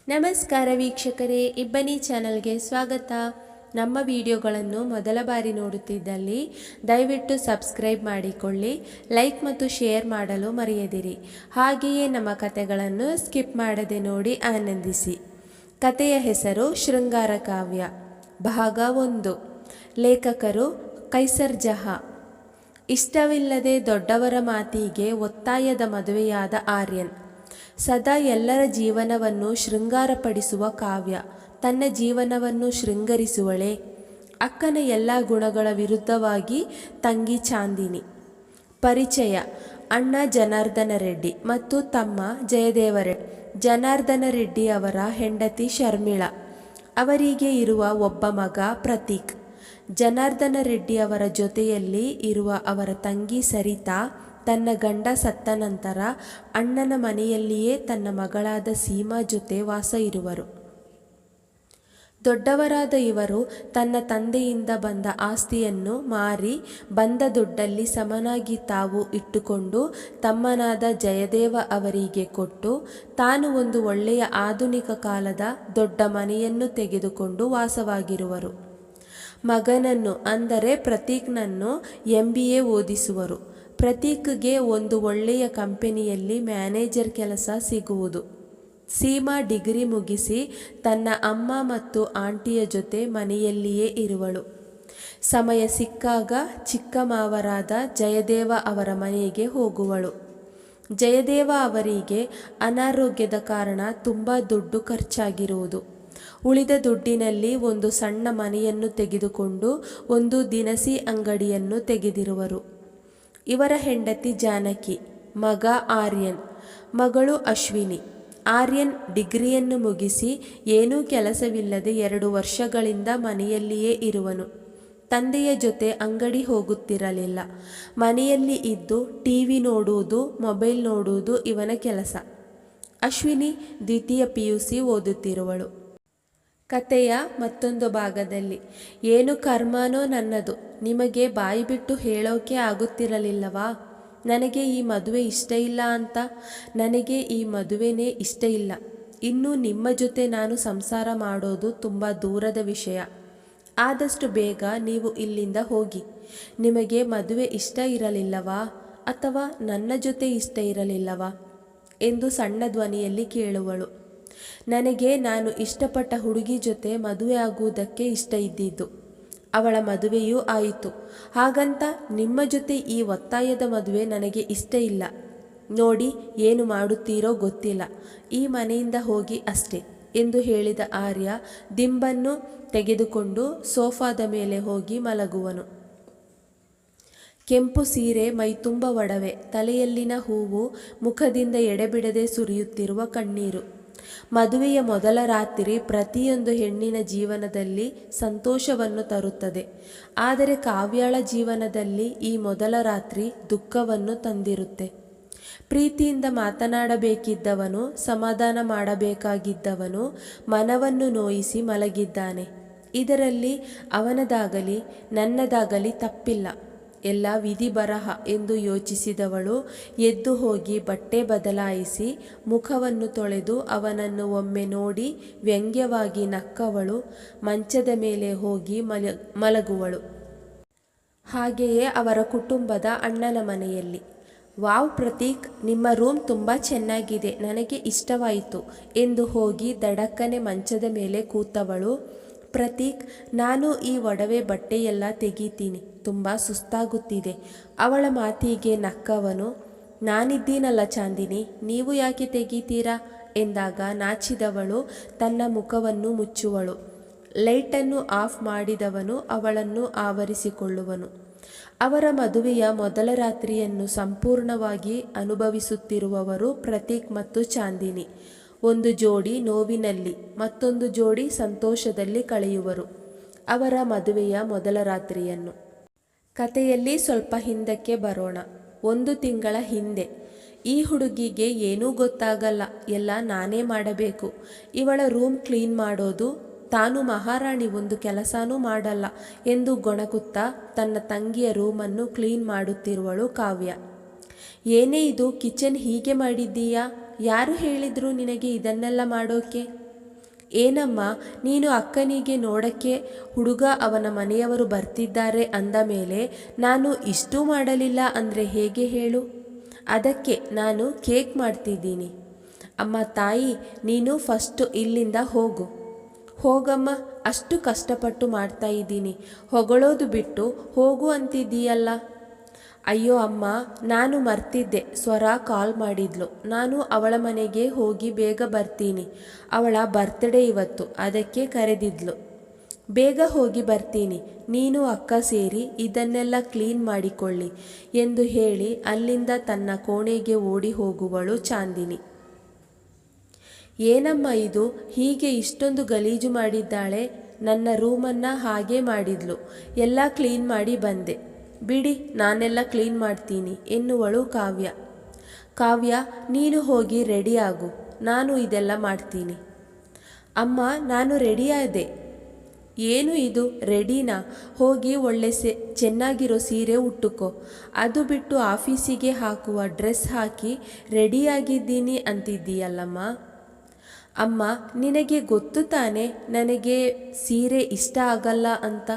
ನಮಸ್ಕಾರ ವೀಕ್ಷಕರೇ, ಇಬ್ಬನಿ ಚಾನಲ್ಗೆ ಸ್ವಾಗತ. ನಮ್ಮ ವಿಡಿಯೋಗಳನ್ನು ಮೊದಲ ಬಾರಿ ನೋಡುತ್ತಿದ್ದಲ್ಲಿ ದಯವಿಟ್ಟು ಸಬ್ಸ್ಕ್ರೈಬ್ ಮಾಡಿಕೊಳ್ಳಿ, ಲೈಕ್ ಮತ್ತು ಶೇರ್ ಮಾಡಲು ಮರೆಯದಿರಿ. ಹಾಗೆಯೇ ನಮ್ಮ ಕಥೆಗಳನ್ನು ಸ್ಕಿಪ್ ಮಾಡದೆ ನೋಡಿ ಆನಂದಿಸಿ. ಕಥೆಯ ಹೆಸರು ಶೃಂಗಾರ ಕಾವ್ಯ, ಭಾಗ 1. ಲೇಖಕರು ಕೈಸರ್ ಜಹಾ. ಇಷ್ಟವಿಲ್ಲದೆ ದೊಡ್ಡವರ ಮಾತಿಗೆ ಒತ್ತಾಯದ ಮದುವೆಯಾದ ಆರ್ಯನ್. ಸದಾ ಎಲ್ಲರ ಜೀವನವನ್ನು ಶೃಂಗಾರಪಡಿಸುವ ಕಾವ್ಯ ತನ್ನ ಜೀವನವನ್ನು ಶೃಂಗರಿಸುವಳೆ. ಅಕ್ಕನ ಎಲ್ಲ ಗುಣಗಳ ವಿರುದ್ಧವಾಗಿ ತಂಗಿ ಚಾಂದಿನಿ. ಪರಿಚಯ: ಅಣ್ಣ ಜನಾರ್ದನ ರೆಡ್ಡಿ ಮತ್ತು ತಮ್ಮ ಜಯದೇವ ರೆಡ್ಡಿ. ಜನಾರ್ದನ ರೆಡ್ಡಿ ಅವರ ಹೆಂಡತಿ ಶರ್ಮಿಳಾ. ಅವರಿಗೆ ಇರುವ ಒಬ್ಬ ಮಗ ಪ್ರತೀಕ್. ಜನಾರ್ದನ ರೆಡ್ಡಿ ಅವರ ಜೊತೆಯಲ್ಲಿ ಇರುವ ಅವರ ತಂಗಿ ಸರಿತಾ ತನ್ನ ಗಂಡ ಸತ್ತ ನಂತರ ಅಣ್ಣನ ಮನೆಯಲ್ಲಿಯೇ ತನ್ನ ಮಗಳಾದ ಸೀಮಾ ಜೊತೆ ವಾಸ ಇರುವರು. ದೊಡ್ಡವರಾದ ಇವರು ತನ್ನ ತಂದೆಯಿಂದ ಬಂದ ಆಸ್ತಿಯನ್ನು ಮಾರಿ ಬಂದ ದುಡ್ಡಲ್ಲಿ ಸಮನಾಗಿ ತಾವು ಇಟ್ಟುಕೊಂಡು ತಮ್ಮನಾದ ಜಯದೇವ ಅವರಿಗೆ ಕೊಟ್ಟು ತಾನು ಒಂದು ಒಳ್ಳೆಯ ಆಧುನಿಕ ಕಾಲದ ದೊಡ್ಡ ಮನೆಯನ್ನು ತೆಗೆದುಕೊಂಡು ವಾಸವಾಗಿರುವರು. ಮಗನನ್ನು ಅಂದರೆ ಪ್ರತೀಕ್ನನ್ನು MBA ಓದಿಸುವರು. ಪ್ರತೀಕ್ಗೆ ಒಂದು ಒಳ್ಳೆಯ ಕಂಪನಿಯಲ್ಲಿ ಮ್ಯಾನೇಜರ್ ಕೆಲಸ ಸಿಗುವುದು. ಸೀಮಾ ಡಿಗ್ರಿ ಮುಗಿಸಿ ತನ್ನ ಅಮ್ಮ ಮತ್ತು ಆಂಟಿಯ ಜೊತೆ ಮನೆಯಲ್ಲಿಯೇ ಇರುವಳು. ಸಮಯ ಸಿಕ್ಕಾಗ ಚಿಕ್ಕ ಮಾವರಾದ ಜಯದೇವ ಅವರ ಮನೆಗೆ ಹೋಗುವಳು. ಜಯದೇವ ಅವರಿಗೆ ಅನಾರೋಗ್ಯದ ಕಾರಣ ತುಂಬ ದುಡ್ಡು ಖರ್ಚಾಗಿರುವುದು. ಉಳಿದ ದುಡ್ಡಿನಲ್ಲಿ ಒಂದು ಸಣ್ಣ ಮನೆಯನ್ನು ತೆಗೆದುಕೊಂಡು ಒಂದು ದಿನಸಿ ಅಂಗಡಿಯನ್ನು ತೆಗೆದಿರುವರು. ಇವರ ಹೆಂಡತಿ ಜಾನಕಿ, ಮಗ ಆರ್ಯನ್, ಮಗಳು ಅಶ್ವಿನಿ. ಆರ್ಯನ್ ಡಿಗ್ರಿಯನ್ನು ಮುಗಿಸಿ ಏನೂ ಕೆಲಸವಿಲ್ಲದೆ 2 ವರ್ಷಗಳಿಂದ ಮನೆಯಲ್ಲಿಯೇ ಇರುವನು. ತಂದೆಯ ಜೊತೆ ಅಂಗಡಿ ಹೋಗುತ್ತಿರಲಿಲ್ಲ. ಮನೆಯಲ್ಲಿ ಇದ್ದು TV ನೋಡುವುದು, ಮೊಬೈಲ್ ನೋಡುವುದು ಇವನ ಕೆಲಸ. ಅಶ್ವಿನಿ ದ್ವಿತೀಯ PUC ಓದುತ್ತಿರುವಳು. ಕಥೆಯ ಮತ್ತೊಂದು ಭಾಗದಲ್ಲಿ: ಏನು ಕರ್ಮನೋ ನನ್ನದು, ನಿಮಗೆ ಬಾಯಿ ಬಿಟ್ಟು ಹೇಳೋಕೆ ಆಗುತ್ತಿರಲಿಲ್ಲವಾ? ನನಗೆ ಈ ಮದುವೆ ಇಷ್ಟ ಇಲ್ಲ ಅಂತ. ನನಗೆ ಈ ಮದುವೆನೇ ಇಷ್ಟ ಇಲ್ಲ. ಇನ್ನು ನಿಮ್ಮ ಜೊತೆ ನಾನು ಸಂಸಾರ ಮಾಡೋದು ತುಂಬ ದೂರದ ವಿಷಯ. ಆದಷ್ಟು ಬೇಗ ನೀವು ಇಲ್ಲಿಂದ ಹೋಗಿ. ನಿಮಗೆ ಮದುವೆ ಇಷ್ಟ ಇರಲಿಲ್ಲವಾ ಅಥವಾ ನನ್ನ ಜೊತೆ ಇಷ್ಟ ಇರಲಿಲ್ಲವಾ ಎಂದು ಸಣ್ಣ ಧ್ವನಿಯಲ್ಲಿ ಕೇಳುವಳು. ನನಗೆ ನಾನು ಇಷ್ಟಪಟ್ಟ ಹುಡುಗಿ ಜೊತೆ ಮದುವೆ ಆಗುವುದಕ್ಕೆ ಇಷ್ಟ ಇದ್ದಿದ್ದು. ಅವಳ ಮದುವೆಯೂ ಆಯಿತು. ಹಾಗಂತ ನಿಮ್ಮ ಜೊತೆ ಈ ಒತ್ತಾಯದ ಮದುವೆ ನನಗೆ ಇಷ್ಟ ಇಲ್ಲ. ನೋಡಿ, ಏನು ಮಾಡುತ್ತೀರೋ ಗೊತ್ತಿಲ್ಲ. ಈ ಮನೆಯಿಂದ ಹೋಗಿ ಅಷ್ಟೇ ಎಂದು ಹೇಳಿದ ಆರ್ಯ ದಿಂಬನ್ನು ತೆಗೆದುಕೊಂಡು ಸೋಫಾದ ಮೇಲೆ ಹೋಗಿ ಮಲಗುವನು. ಕೆಂಪು ಸೀರೆ, ಮೈತುಂಬ ಒಡವೆ, ತಲೆಯಲ್ಲಿನ ಹೂವು, ಮುಖದಿಂದ ಎಡೆಬಿಡದೆ ಸುರಿಯುತ್ತಿರುವ ಕಣ್ಣೀರು. ಮದುವೆಯ ಮೊದಲ ರಾತ್ರಿ ಪ್ರತಿಯೊಂದು ಹೆಣ್ಣಿನ ಜೀವನದಲ್ಲಿ ಸಂತೋಷವನ್ನು ತರುತ್ತದೆ. ಆದರೆ ಕಾವ್ಯಾಳ ಜೀವನದಲ್ಲಿ ಈ ಮೊದಲ ರಾತ್ರಿ ದುಃಖವನ್ನು ತಂದಿರುತ್ತೆ. ಪ್ರೀತಿಯಿಂದ ಮಾತನಾಡಬೇಕಿದ್ದವನು, ಸಮಾಧಾನ ಮಾಡಬೇಕಾಗಿದ್ದವನು ಮನವನ್ನು ನೋಯಿಸಿ ಮಲಗಿದ್ದಾನೆ. ಇದರಲ್ಲಿ ಅವನದಾಗಲಿ ನನ್ನದಾಗಲಿ ತಪ್ಪಿಲ್ಲ. ಎಲ್ಲ ವಿಧಿ ಬರಹ ಎಂದು ಯೋಚಿಸಿದವಳು ಎದ್ದು ಹೋಗಿ ಬಟ್ಟೆ ಬದಲಾಯಿಸಿ ಮುಖವನ್ನು ತೊಳೆದು ಅವನನ್ನು ಒಮ್ಮೆ ನೋಡಿ ವ್ಯಂಗ್ಯವಾಗಿ ನಕ್ಕವಳು ಮಂಚದ ಮೇಲೆ ಹೋಗಿ ಮಲಗುವಳು. ಹಾಗೆಯೇ ಅವರ ಕುಟುಂಬದ ಅಣ್ಣನ ಮನೆಯಲ್ಲಿ. ವಾವ್ ಪ್ರತೀಕ್, ನಿಮ್ಮ ರೂಮ್ ತುಂಬ ಚೆನ್ನಾಗಿದೆ, ನನಗೆ ಇಷ್ಟವಾಯಿತು ಎಂದು ಹೋಗಿ ದಡಕ್ಕನೆ ಮಂಚದ ಮೇಲೆ ಕೂತವಳು. ಪ್ರತೀಕ್, ನಾನು ಈ ಒಡವೆ ಬಟ್ಟೆಯೆಲ್ಲ ತೆಗಿತೀನಿ, ತುಂಬ ಸುಸ್ತಾಗುತ್ತಿದೆ. ಅವಳ ಮಾತಿಗೆ ನಕ್ಕವನು, ನಾನಿದ್ದೀನಲ್ಲ ಚಾಂದಿನಿ, ನೀವು ಯಾಕೆ ತೆಗಿತೀರಾ ಎಂದಾಗ ನಾಚಿದವಳು ತನ್ನ ಮುಖವನ್ನು ಮುಚ್ಚುವಳು. ಲೈಟನ್ನು ಆಫ್ ಮಾಡಿದವನು ಅವಳನ್ನು ಆವರಿಸಿಕೊಳ್ಳುವನು. ಅವರ ಮದುವೆಯ ಮೊದಲ ರಾತ್ರಿಯನ್ನು ಸಂಪೂರ್ಣವಾಗಿ ಅನುಭವಿಸುತ್ತಿರುವವರು ಪ್ರತೀಕ್ ಮತ್ತು ಚಾಂದಿನಿ. ಒಂದು ಜೋಡಿ ನೋವಿನಲ್ಲಿ, ಮತ್ತೊಂದು ಜೋಡಿ ಸಂತೋಷದಲ್ಲಿ ಕಳೆಯುವರು ಅವರ ಮದುವೆಯ ಮೊದಲ ರಾತ್ರಿಯನ್ನು. ಕಥೆಯಲ್ಲಿ ಸ್ವಲ್ಪ ಹಿಂದಕ್ಕೆ ಬರೋಣ. 1 ತಿಂಗಳ ಹಿಂದೆ. ಈ ಹುಡುಗಿಗೆ ಏನೂ ಗೊತ್ತಾಗಲ್ಲ, ಎಲ್ಲ ನಾನೇ ಮಾಡಬೇಕು. ಇವಳ ರೂಮ್ ಕ್ಲೀನ್ ಮಾಡೋದು. ತಾನು ಮಹಾರಾಣಿ, ಒಂದು ಕೆಲಸನೂ ಮಾಡಲ್ಲ ಎಂದು ಗೊಣಗುತ್ತಾ ತನ್ನ ತಂಗಿಯ ರೂಮನ್ನು ಕ್ಲೀನ್ ಮಾಡುತ್ತಿರುವಳು ಕಾವ್ಯ. ಏನೇ ಇದು, ಕಿಚನ್ ಹೀಗೆ ಮಾಡಿದ್ದೀಯಾ? ಯಾರು ಹೇಳಿದ್ರು ನಿನಗೆ ಇದನ್ನೆಲ್ಲ ಮಾಡೋಕೆ ಏನಮ್ಮ, ನೀನು ಅಕ್ಕನಿಗೆ ನೋಡಕ್ಕೆ ಹುಡುಗ ಅವನ ಮನೆಯವರು ಬರ್ತಿದ್ದಾರೆ ಅಂದ ಮೇಲೆ ನಾನು ಇಷ್ಟೂ ಮಾಡಲಿಲ್ಲ ಅಂದರೆ ಹೇಗೆ ಹೇಳು? ಅದಕ್ಕೆ ನಾನು ಕೇಕ್ ಮಾಡ್ತಿದ್ದೀನಿ. ಅಮ್ಮ ತಾಯಿ, ನೀನು ಫಸ್ಟು ಇಲ್ಲಿಂದ ಹೋಗು. ಹೋಗಮ್ಮ, ಅಷ್ಟು ಕಷ್ಟಪಟ್ಟು ಮಾಡ್ತಾ ಇದ್ದೀನಿ, ಹೊಗಳೋದು ಬಿಟ್ಟು ಹೋಗು ಅಂತಿದ್ದೀಯಲ್ಲ. ಅಯ್ಯೋ ಅಮ್ಮ, ನಾನು ಮರ್ತಿದ್ದೆ, ಸ್ವರ ಕಾಲ್ ಮಾಡಿದ್ಲು. ನಾನು ಅವಳ ಮನೆಗೆ ಹೋಗಿ ಬೇಗ ಬರ್ತೀನಿ. ಅವಳ ಬರ್ತ್ಡೇ ಇವತ್ತು, ಅದಕ್ಕೆ ಕರೆದಿದ್ಲು. ಬೇಗ ಹೋಗಿ ಬರ್ತೀನಿ, ನೀನು ಅಕ್ಕ ಸೇರಿ ಇದನ್ನೆಲ್ಲ ಕ್ಲೀನ್ ಮಾಡಿಕೊಳ್ಳಿ ಎಂದು ಹೇಳಿ ಅಲ್ಲಿಂದ ತನ್ನ ಕೋಣೆಗೆ ಓಡಿ ಹೋಗುವಳು ಚಾಂದಿನಿ. ಏನಮ್ಮ ಇದು, ಹೀಗೆ ಇಷ್ಟೊಂದು ಗಲೀಜು ಮಾಡಿದ್ದಾಳೆ? ನನ್ನ ರೂಮನ್ನು ಹಾಗೇ ಮಾಡಿದ್ಲು, ಎಲ್ಲ ಕ್ಲೀನ್ ಮಾಡಿ ಬಂದೆ. ಬಿಡಿ, ನಾನೆಲ್ಲ ಕ್ಲೀನ್ ಮಾಡ್ತೀನಿ ಎನ್ನುವಳು ಕಾವ್ಯ. ಕಾವ್ಯ, ನೀನು ಹೋಗಿ ರೆಡಿ ಆಗು, ನಾನು ಇದೆಲ್ಲ ಮಾಡ್ತೀನಿ. ಅಮ್ಮ, ನಾನು ರೆಡಿಯಾದೆ. ಏನು ಇದು ರೆಡಿನಾ? ಹೋಗಿ ಒಳ್ಳೆ ಚೆನ್ನಾಗಿರೋ ಸೀರೆ ಉಟ್ಟುಕೋ. ಅದು ಬಿಟ್ಟು ಆಫೀಸಿಗೆ ಹಾಕುವ ಡ್ರೆಸ್ ಹಾಕಿ ರೆಡಿಯಾಗಿದ್ದೀನಿ ಅಂತಿದ್ದೀಯಲ್ಲಮ್ಮ. ಅಮ್ಮ, ನಿನಗೆ ಗೊತ್ತು ತಾನೆ ನನಗೆ ಸೀರೆ ಇಷ್ಟ ಆಗಲ್ಲ ಅಂತ.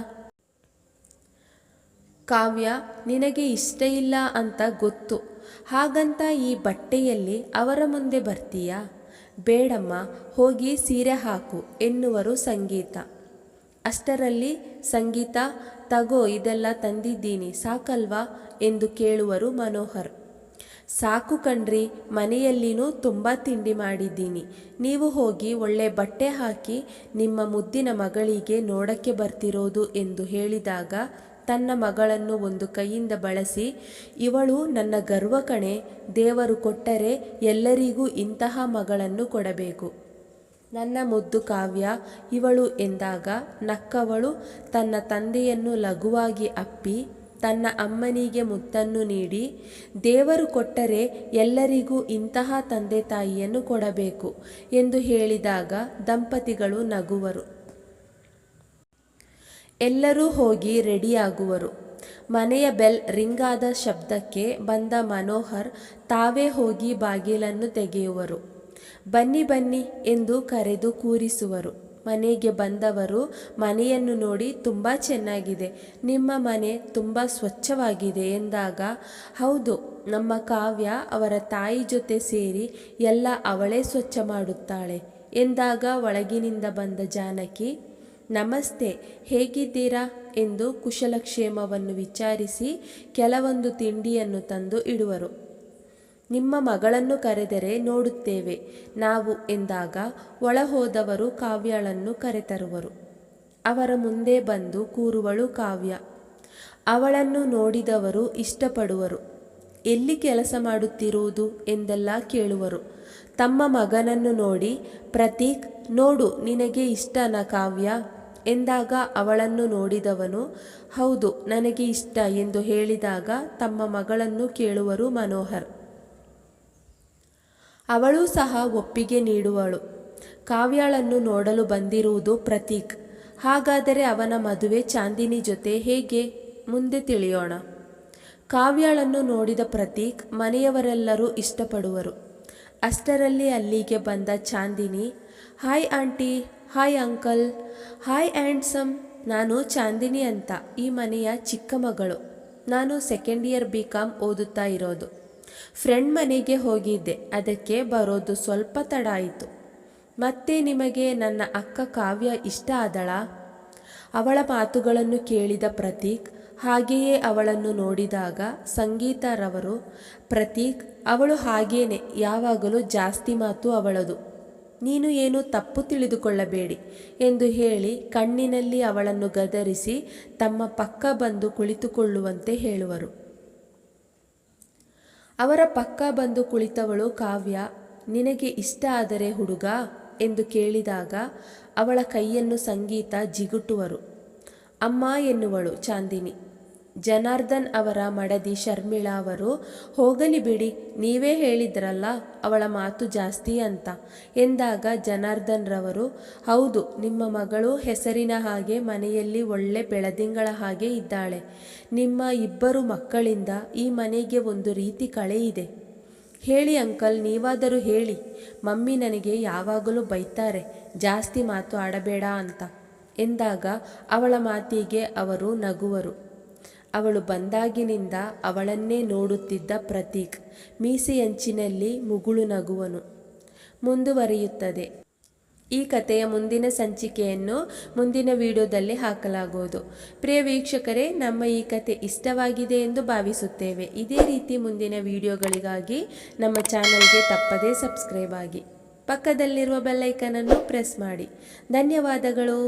ಕಾವ್ಯ, ನಿನಗೆ ಇಷ್ಟ ಇಲ್ಲ ಅಂತ ಗೊತ್ತು, ಹಾಗಂತ ಈ ಬಟ್ಟೆಯಲ್ಲಿ ಅವರ ಮುಂದೆ ಬರ್ತೀಯಾ? ಬೇಡಮ್ಮ, ಹೋಗಿ ಸೀರೆ ಹಾಕು ಎನ್ನುವರು ಸಂಗೀತ. ಅಷ್ಟರಲ್ಲಿ ಸಂಗೀತ, ತಗೋ ಇದೆಲ್ಲ ತಂದಿದ್ದೀನಿ, ಸಾಕಲ್ವಾ ಎಂದು ಕೇಳುವರು ಮನೋಹರ್. ಸಾಕು ಕಣ್ರಿ, ಮನೆಯಲ್ಲಿನೂ ತುಂಬ ತಿಂಡಿ ಮಾಡಿದ್ದೀನಿ. ನೀವು ಹೋಗಿ ಒಳ್ಳೆ ಬಟ್ಟೆ ಹಾಕಿ ನಿಮ್ಮ ಮುದ್ದಿನ ಮಗಳಿಗೆ ನೋಡಕ್ಕೆ ಬರ್ತಿರೋದು ಎಂದು ಹೇಳಿದಾಗ ತನ್ನ ಮಗಳನ್ನು ಒಂದು ಕೈಯಿಂದ ಬಳಸಿ, ಇವಳು ನನ್ನ ಗರ್ವ ಕಣೆ, ದೇವರು ಕೊಟ್ಟರೆ ಎಲ್ಲರಿಗೂ ಇಂತಹ ಮಗಳನ್ನು ಕೊಡಬೇಕು. ನನ್ನ ಮುದ್ದು ಕಾವ್ಯ ಇವಳು ಎಂದಾಗ ನಕ್ಕವಳು ತನ್ನ ತಂದೆಯನ್ನು ಲಘುವಾಗಿ ಅಪ್ಪಿ ತನ್ನ ಅಮ್ಮನಿಗೆ ಮುತ್ತನ್ನು ನೀಡಿ, ದೇವರು ಕೊಟ್ಟರೆ ಎಲ್ಲರಿಗೂ ಇಂತಹ ತಂದೆ ತಾಯಿಯನ್ನು ಕೊಡಬೇಕು ಎಂದು ಹೇಳಿದಾಗ ದಂಪತಿಗಳು ನಗುವರು. ಎಲ್ಲರೂ ಹೋಗಿ ರೆಡಿಯಾಗುವರು. ಮನೆಯ ಬೆಲ್ ರಿಂಗ್ ಆದ ಶಬ್ದಕ್ಕೆ ಬಂದ ಮನೋಹರ್ ತಾವೇ ಹೋಗಿ ಬಾಗಿಲನ್ನು ತೆಗೆಯುವರು. ಬನ್ನಿ ಬನ್ನಿ ಎಂದು ಕರೆದು ಕೂರಿಸುವರು. ಮನೆಗೆ ಬಂದವರು ಮನೆಯನ್ನು ನೋಡಿ ತುಂಬ ಚೆನ್ನಾಗಿದೆ, ನಿಮ್ಮ ಮನೆ ತುಂಬ ಸ್ವಚ್ಛವಾಗಿದೆ ಎಂದಾಗ, ಹೌದು, ನಮ್ಮ ಕಾವ್ಯ ಅವರ ತಾಯಿ ಜೊತೆ ಸೇರಿ ಎಲ್ಲ ಅವಳೇ ಸ್ವಚ್ಛ ಮಾಡುತ್ತಾಳೆ ಎಂದಾಗ ಒಳಗಿನಿಂದ ಬಂದ ಜಾನಕಿ, ನಮಸ್ತೆ, ಹೇಗಿದ್ದೀರಾ ಎಂದು ಕುಶಲಕ್ಷೇಮವನ್ನು ವಿಚಾರಿಸಿ ಕೆಲವೊಂದು ತಿಂಡಿಯನ್ನು ತಂದು ಇಡುವರು. ನಿಮ್ಮ ಮಗಳನ್ನು ಕರೆದರೆ ನೋಡುತ್ತೇವೆ ನಾವು ಎಂದಾಗ ಒಳ ಹೋದವರು ಕಾವ್ಯಳನ್ನು ಕರೆತರುವರು. ಅವರ ಮುಂದೆ ಬಂದು ಕೂರುವಳು ಕಾವ್ಯ. ಅವಳನ್ನು ನೋಡಿದವರು ಇಷ್ಟಪಡುವರು. ಎಲ್ಲಿ ಕೆಲಸ ಮಾಡುತ್ತಿರುವುದು ಎಂದೆಲ್ಲ ಕೇಳುವರು. ತಮ್ಮ ಮಗನನ್ನು ನೋಡಿ, ಪ್ರತೀಕ್ ನೋಡು, ನಿನಗೆ ಇಷ್ಟನಾ ಕಾವ್ಯ ಎಂದಾಗ ಅವಳನ್ನು ನೋಡಿದವನು ಹೌದು ನನಗೆ ಇಷ್ಟ ಎಂದು ಹೇಳಿದಾಗ ತಮ್ಮ ಮಗಳನ್ನು ಕೇಳುವರು ಮನೋಹರ್. ಅವಳೂ ಸಹ ಒಪ್ಪಿಗೆ ನೀಡುವಳು. ಕಾವ್ಯಳನ್ನು ನೋಡಲು ಬಂದಿರುವುದು ಪ್ರತೀಕ್. ಹಾಗಾದರೆ ಅವನ ಮದುವೆ ಚಾಂದಿನಿ ಜೊತೆ ಹೇಗೆ? ಮುಂದೆ ತಿಳಿಯೋಣ. ಕಾವ್ಯಳನ್ನು ನೋಡಿದ ಪ್ರತೀಕ್ ಮನೆಯವರೆಲ್ಲರೂ ಇಷ್ಟಪಡುವರು. ಅಷ್ಟರಲ್ಲಿ ಅಲ್ಲಿಗೆ ಬಂದ Chandini, hi aunty, hi uncle, hi handsome, ನಾನು ಚಾಂದಿನಿ ಅಂತ, ಈ ಮನೆಯ ಚಿಕ್ಕ ಮಗಳು. ನಾನು ಸೆಕೆಂಡ್ ಇಯರ್ BCom ಓದುತ್ತಾ ಇರೋದು. ಫ್ರೆಂಡ್ ಮನೆಗೆ ಹೋಗಿದ್ದೆ, ಅದಕ್ಕೆ ಬರೋದು ಸ್ವಲ್ಪ ತಡ ಆಯಿತು. ಮತ್ತೆ ನಿಮಗೆ ನನ್ನ ಅಕ್ಕ ಕಾವ್ಯ ಇಷ್ಟ ಆದಳಾ? ಅವಳ ಮಾತುಗಳನ್ನು ಕೇಳಿದ ಪ್ರತೀಕ್ ಹಾಗೆಯೇ ಅವಳನ್ನು ನೋಡಿದಾಗ ಸಂಗೀತರವರು, ಪ್ರತೀಕ್ ಅವಳು ಹಾಗೇನೆ, ಯಾವಾಗಲೂ ಜಾಸ್ತಿ ಮಾತು ಅವಳದು, ನೀನು ಏನು ತಪ್ಪು ತಿಳಿದುಕೊಳ್ಳಬೇಡಿ ಎಂದು ಹೇಳಿ ಕಣ್ಣಿನಲ್ಲಿ ಅವಳನ್ನು ಗದರಿಸಿ ತಮ್ಮ ಪಕ್ಕ ಬಂದು ಕುಳಿತುಕೊಳ್ಳುವಂತೆ ಹೇಳುವರು. ಅವರ ಪಕ್ಕ ಬಂದು ಕುಳಿತವಳು ಕಾವ್ಯ, ನಿನಗೆ ಇಷ್ಟ ಆದರೆ ಹುಡುಗ ಎಂದು ಕೇಳಿದಾಗ ಅವಳ ಕೈಯನ್ನು ಸಂಗೀತ ಜಿಗುಟುವರು. ಅಮ್ಮ ಎನ್ನುವಳು ಚಾಂದಿನಿ. ಜನಾರ್ದನ್ ಅವರ ಮಡದಿ ಶರ್ಮಿಳಾ ಅವರು, ಹೋಗಲಿ ಬಿಡಿ, ನೀವೇ ಹೇಳಿದ್ರಲ್ಲ ಅವಳ ಮಾತು ಜಾಸ್ತಿ ಅಂತ ಎಂದಾಗ ಜನಾರ್ದನ್ ರವರು, ಹೌದು, ನಿಮ್ಮ ಮಗಳು ಹೆಸರಿನ ಹಾಗೆ ಮನೆಯಲ್ಲಿ ಒಳ್ಳೆ ಬೆಳದಿಂಗಳ ಹಾಗೆ ಇದ್ದಾಳೆ. ನಿಮ್ಮ ಇಬ್ಬರು ಮಕ್ಕಳಿಂದ ಈ ಮನೆಗೆ ಒಂದು ರೀತಿ ಕಳೆ ಇದೆ. ಹೇಳಿ ಅಂಕಲ್, ನೀವಾದರೂ ಹೇಳಿ. ಮಮ್ಮಿ ನನಗೆ ಯಾವಾಗಲೂ ಬೈತಾರೆ, ಜಾಸ್ತಿ ಮಾತು ಆಡಬೇಡ ಅಂತ ಎಂದಾಗ ಅವಳ ಮಾತಿಗೆ ಅವರು ನಗುವರು. ಅವಳು ಬಂದಾಗಿನಿಂದ ಅವಳನ್ನೇ ನೋಡುತ್ತಿದ್ದ ಪ್ರತೀಕ್ ಮೀಸೆಯಂಚಿನಲ್ಲಿ ಮುಗುಳು ನಗುವನು. ಮುಂದುವರಿಯುತ್ತದೆ. ಈ ಕಥೆಯ ಮುಂದಿನ ಸಂಚಿಕೆಯನ್ನು ಮುಂದಿನ ವಿಡಿಯೋದಲ್ಲಿ ಹಾಕಲಾಗುವುದು. ಪ್ರಿಯ ವೀಕ್ಷಕರೇ, ನಮ್ಮ ಈ ಕತೆ ಇಷ್ಟವಾಗಿದೆ ಎಂದು ಭಾವಿಸುತ್ತೇವೆ. ಇದೇ ರೀತಿ ಮುಂದಿನ ವಿಡಿಯೋಗಳಿಗಾಗಿ ನಮ್ಮ ಚಾನಲ್ಗೆ ತಪ್ಪದೇ ಸಬ್ಸ್ಕ್ರೈಬ್ ಆಗಿ, ಪಕ್ಕದಲ್ಲಿರುವ ಬೆಲ್ ಐಕಾನ್ ಅನ್ನು ಪ್ರೆಸ್ ಮಾಡಿ. ಧನ್ಯವಾದಗಳು.